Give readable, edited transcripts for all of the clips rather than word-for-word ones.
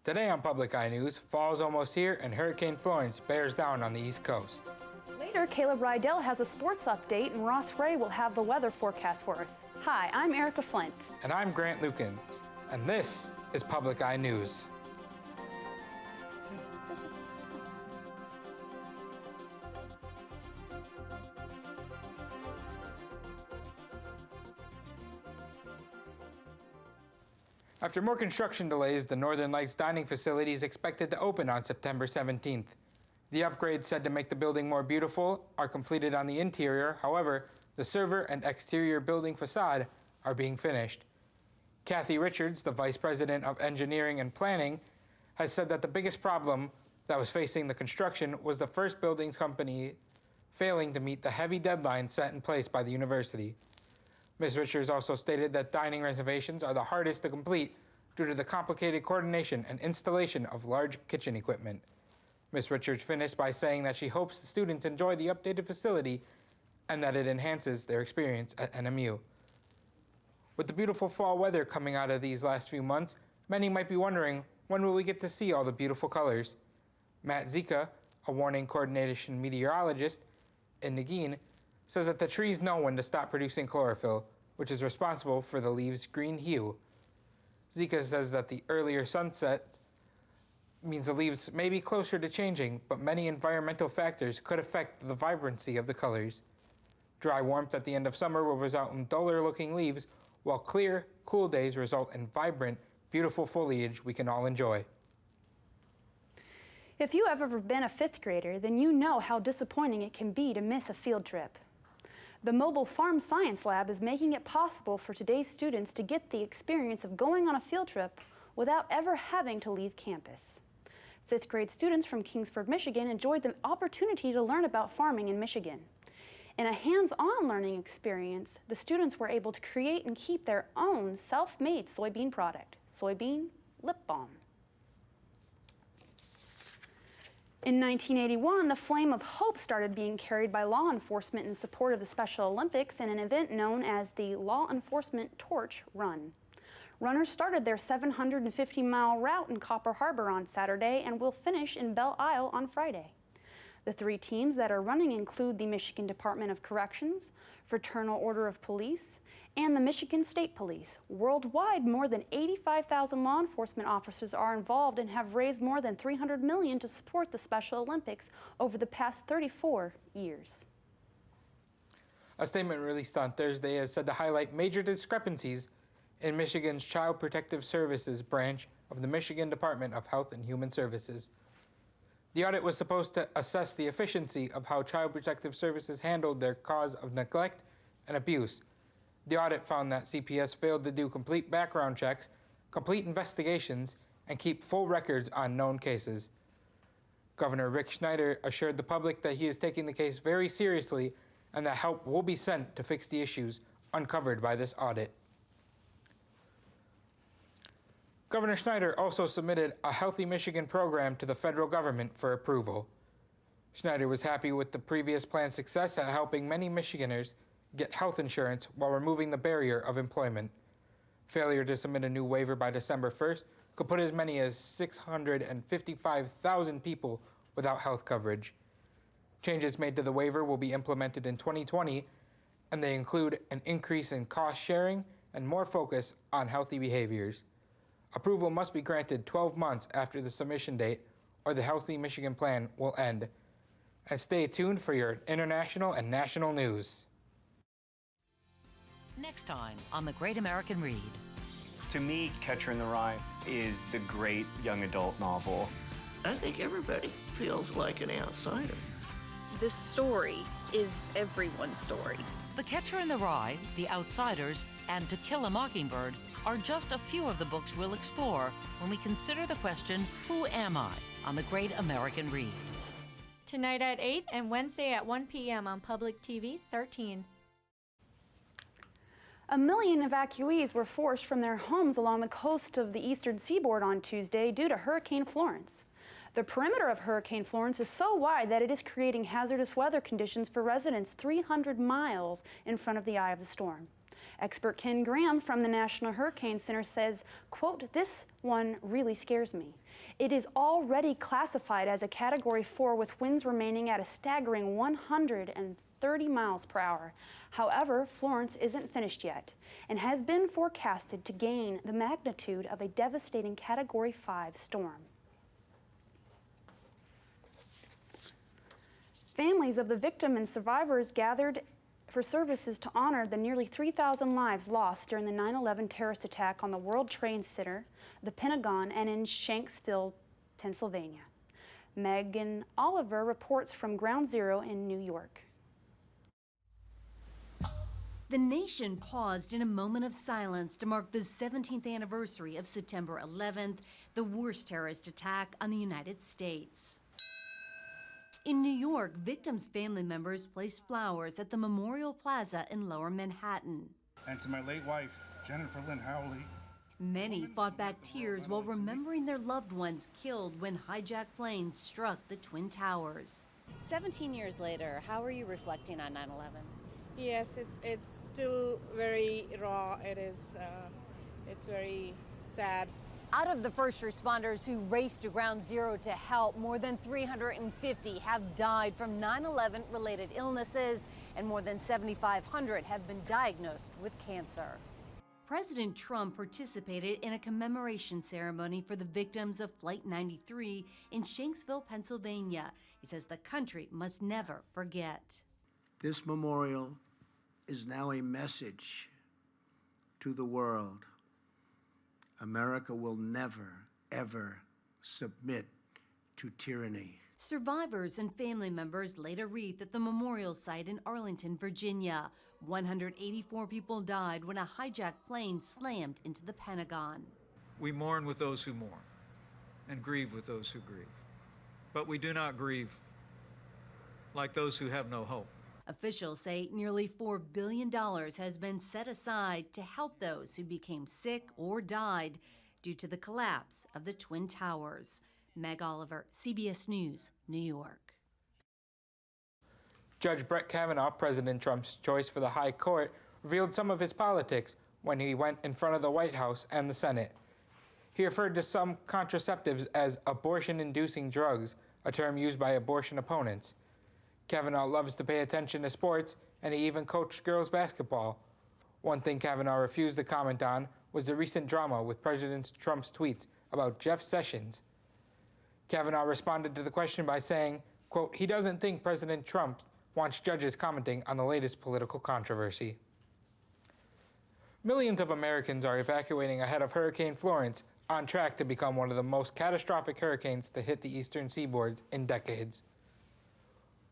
Today on Public Eye News, fall's almost here and Hurricane Florence bears down on the East Coast. Later, Caleb Rydell has a sports update and Ross Ray will have the weather forecast for us. Hi, I'm Erica Flint. And I'm Grant Lukens, and this is Public Eye News. After more construction delays, the Northern Lights dining facility is expected to open on September 17th. The upgrades said to make the building more beautiful are completed on the interior. However, the server and exterior building facade are being finished. Kathy Richards, the Vice President of Engineering and Planning, has said that the biggest problem that was facing the construction was the First Buildings Company failing to meet the heavy deadline set in place by the university. Ms. Richards also stated that dining reservations are the hardest to complete due to the complicated coordination and installation of large kitchen equipment. Ms. Richards finished by saying that she hopes the students enjoy the updated facility and that it enhances their experience at NMU. With the beautiful fall weather coming out of these last few months, many might be wondering, when will we get to see all the beautiful colors? Matt Zika, a warning coordination meteorologist in Negin, says that the trees know when to stop producing chlorophyll, which is responsible for the leaves' green hue. Zika says that the earlier sunset means the leaves may be closer to changing, but many environmental factors could affect the vibrancy of the colors. Dry warmth at the end of summer will result in duller-looking leaves, while clear, cool days result in vibrant, beautiful foliage we can all enjoy. If you have ever been a fifth grader, then you know how disappointing it can be to miss a field trip. The Mobile Farm Science Lab is making it possible for today's students to get the experience of going on a field trip without ever having to leave campus. Fifth grade students from Kingsford, Michigan enjoyed the opportunity to learn about farming in Michigan. In a hands-on learning experience, the students were able to create and keep their own self-made soybean product, soybean lip balm. In 1981, the Flame of Hope started being carried by law enforcement in support of the Special Olympics in an event known as the Law Enforcement Torch Run. Runners started their 750-mile route in Copper Harbor on Saturday and will finish in Belle Isle on Friday. The three teams that are running include the Michigan Department of Corrections, Fraternal Order of Police, and the Michigan State Police. Worldwide, more than 85,000 law enforcement officers are involved and have raised more than $300 million to support the Special Olympics over the past 34 years. A statement released on Thursday is said to highlight major discrepancies in Michigan's Child Protective Services branch of the Michigan Department of Health and Human Services. The audit was supposed to assess the efficiency of how Child Protective Services handled their cause of neglect and abuse. The audit found that CPS failed to do complete background checks, complete investigations, and keep full records on known cases. Governor Rick Snyder assured the public that he is taking the case very seriously and that help will be sent to fix the issues uncovered by this audit. Governor Snyder also submitted a Healthy Michigan program to the federal government for approval. Snyder was happy with the previous plan's success at helping many Michiganders get health insurance while removing the barrier of employment. Failure to submit a new waiver by December 1st could put as many as 655,000 people without health coverage. Changes made to the waiver will be implemented in 2020, and they include an increase in cost sharing and more focus on healthy behaviors. Approval must be granted 12 months after the submission date, or the Healthy Michigan Plan will end. And stay tuned for your international and national news. Next time on The Great American Read. To me, Catcher in the Rye is the great young adult novel. I think everybody feels like an outsider. This story is everyone's story. The Catcher in the Rye, The Outsiders, and To Kill a Mockingbird are just a few of the books we'll explore when we consider the question, who am I, on The Great American Read. Tonight at 8 and Wednesday at 1 p.m. on Public TV 13. 1 million evacuees were forced from their homes along the coast of the eastern seaboard on Tuesday due to Hurricane Florence. The perimeter of Hurricane Florence is so wide that it is creating hazardous weather conditions for residents 300 miles in front of the eye of the storm. Expert Ken Graham from the National Hurricane Center says, quote, "This one really scares me. It is already classified as a Category 4 with winds remaining at a staggering 130 miles per hour. However, Florence isn't finished yet and has been forecasted to gain the magnitude of a devastating Category 5 storm." Families of the victim and survivors gathered for services to honor the nearly 3,000 lives lost during the 9/11 terrorist attack on the World Trade Center, the Pentagon, and in Shanksville, Pennsylvania. Megan Oliver reports from Ground Zero in New York. The nation paused in a moment of silence to mark the 17th anniversary of September 11th, the worst terrorist attack on the United States. In New York, victims' family members placed flowers at the Memorial Plaza in Lower Manhattan. And to my late wife, Jennifer Lynn Howley. Many fought back tears while remembering their loved ones killed when hijacked planes struck the Twin Towers. 17 years later, how are you reflecting on 9/11? Yes, it's still very raw. It's very sad. Out of the first responders who raced to Ground Zero to help, more than 350 have died from 9/11 related illnesses, and more than 7,500 have been diagnosed with cancer. President Trump participated in a commemoration ceremony for the victims of Flight 93 in Shanksville, Pennsylvania. He says the country must never forget. This memorial is now a message to the world. America will never, ever submit to tyranny. Survivors and family members laid a wreath at the memorial site in Arlington, Virginia. 184 people died when a hijacked plane slammed into the Pentagon. We mourn with those who mourn and grieve with those who grieve. But we do not grieve like those who have no hope. Officials say nearly $4 billion has been set aside to help those who became sick or died due to the collapse of the Twin Towers. Meg Oliver, CBS News, New York. Judge Brett Kavanaugh, President Trump's choice for the High Court, revealed some of his politics when he went in front of the White House and the Senate. He referred to some contraceptives as abortion-inducing drugs, a term used by abortion opponents. Kavanaugh loves to pay attention to sports, and he even coached girls basketball. One thing Kavanaugh refused to comment on was the recent drama with President Trump's tweets about Jeff Sessions. Kavanaugh responded to the question by saying, quote, he doesn't think President Trump wants judges commenting on the latest political controversy. Millions of Americans are evacuating ahead of Hurricane Florence, on track to become one of the most catastrophic hurricanes to hit the eastern seaboards in decades.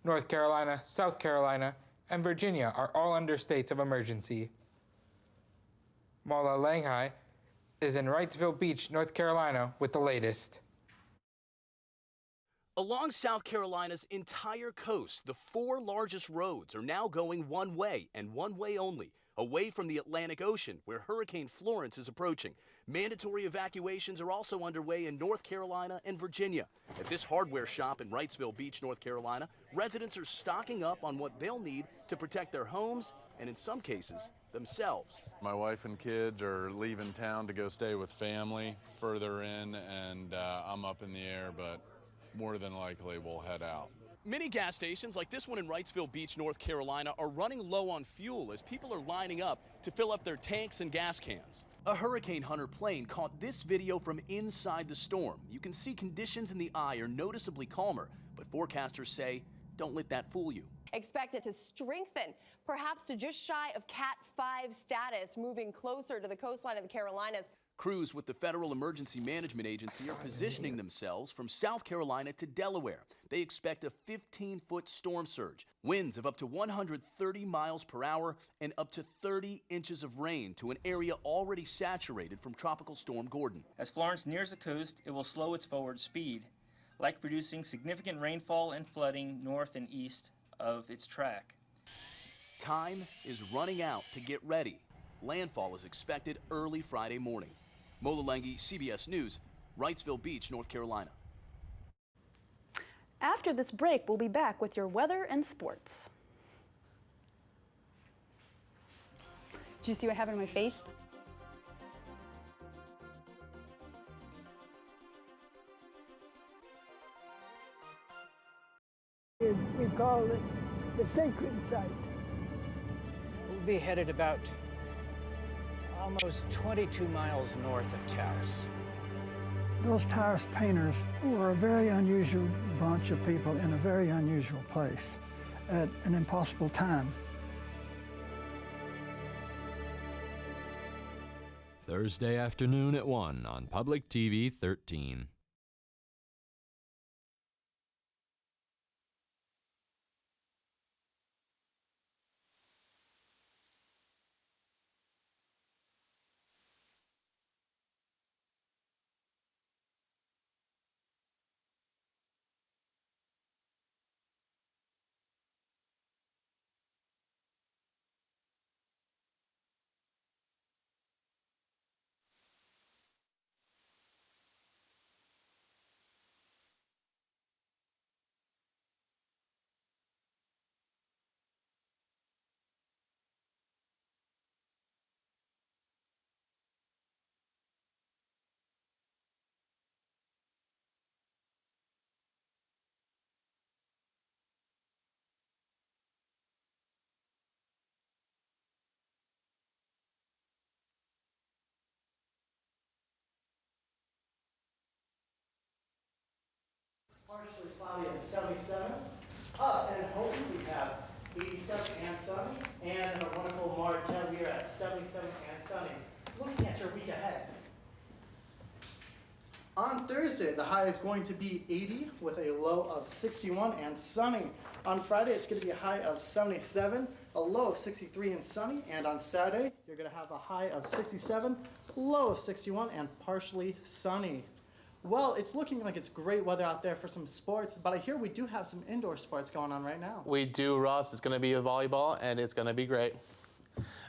North Carolina, South Carolina, and Virginia are all under states of emergency. Mola Langhai is in Wrightsville Beach, North Carolina, with the latest. Along South Carolina's entire coast, the 4 largest roads are now going one way and one way only, away from the Atlantic Ocean, where Hurricane Florence is approaching. Mandatory evacuations are also underway in North Carolina and Virginia. At this hardware shop in Wrightsville Beach, North Carolina, residents are stocking up on what they'll need to protect their homes and, in some cases, themselves. My wife and kids are leaving town to go stay with family further in, and I'm up in the air, but more than likely we'll head out. Many gas stations like this one in Wrightsville Beach, North Carolina, are running low on fuel as people are lining up to fill up their tanks and gas cans. A Hurricane Hunter plane caught this video from inside the storm. You can see conditions in the eye are noticeably calmer, but forecasters say don't let that fool you. Expect it to strengthen, perhaps to just shy of Cat 5 status, moving closer to the coastline of the Carolinas. Crews with the Federal Emergency Management Agency are positioning themselves from South Carolina to Delaware. They expect a 15-foot storm surge, winds of up to 130 miles per hour, and up to 30 inches of rain to an area already saturated from Tropical Storm Gordon. As Florence nears the coast, it will slow its forward speed, like producing significant rainfall and flooding north and east of its track. Time is running out to get ready. Landfall is expected early Friday morning. Mola Lenghi, CBS News, Wrightsville Beach, North Carolina. After this break, we'll be back with your weather and sports. Did you see what happened to my face? We call it the sacred site. We'll be headed about almost 22 miles north of Taos. Those Taos painters were a very unusual bunch of people in a very unusual place at an impossible time. Thursday afternoon at 1 on Public TV 13. Partially cloudy at 77. Up in Houghton, we have 87 and sunny. And in a wonderful Marquette, we are at 77 and sunny. Looking at your week ahead. On Thursday, the high is going to be 80 with a low of 61 and sunny. On Friday, it's going to be a high of 77, a low of 63 and sunny. And on Saturday, you're going to have a high of 67, low of 61, and partially sunny. Well, it's looking like it's great weather out there for some sports, but I hear we do have some indoor sports going on right now. We do, Ross. It's going to be a volleyball, and it's going to be great.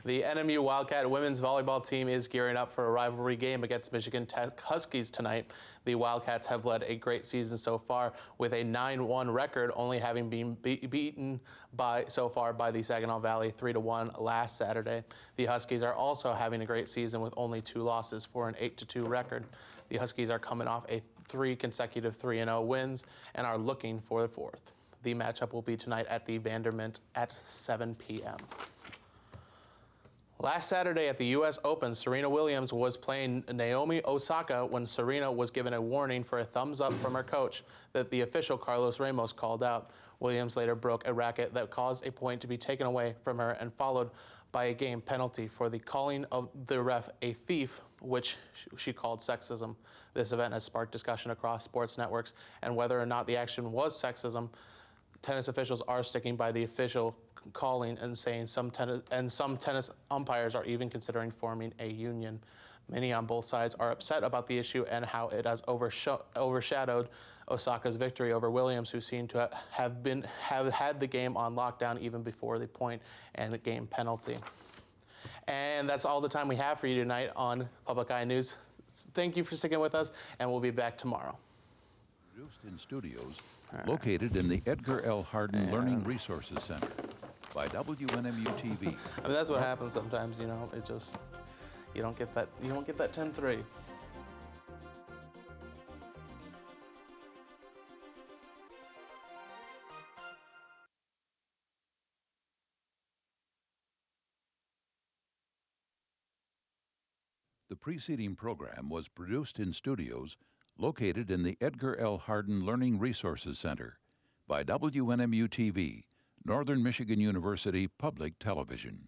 The NMU Wildcat women's volleyball team is gearing up for a rivalry game against Michigan Tech Huskies tonight. The Wildcats have led a great season so far with a 9-1 record, only having been beaten so far by the Saginaw Valley 3-1 last Saturday. The Huskies are also having a great season with only 2 losses for an 8-2 record. The Huskies are coming off 3 consecutive 3-0 wins and are looking for the 4th. The matchup will be tonight at the Vandermint at 7 p.m. Last Saturday at the U.S. Open, Serena Williams was playing Naomi Osaka when Serena was given a warning for a thumbs up from her coach that the official Carlos Ramos called out. Williams later broke a racket that caused a point to be taken away from her and followed by a game penalty for the calling of the ref a thief, which she called sexism. This event has sparked discussion across sports networks and whether or not the action was sexism. Tennis officials are sticking by the official calling and saying some tennis umpires are even considering forming a union. Many on both sides are upset about the issue and how it has overshadowed Osaka's victory over Williams, who seemed to have had the game on lockdown even before the point and game penalty. And that's all the time we have for you tonight on Public Eye News. Thank you for sticking with us, and we'll be back tomorrow. Produced in studios located in the Edgar L. Hardin Learning Resources Center by WNMU-TV. I mean, that's what happens sometimes, you know. It just, you don't get that 10-3. The preceding program was produced in studios located in the Edgar L. Hardin Learning Resources Center by WNMU-TV, Northern Michigan University Public Television.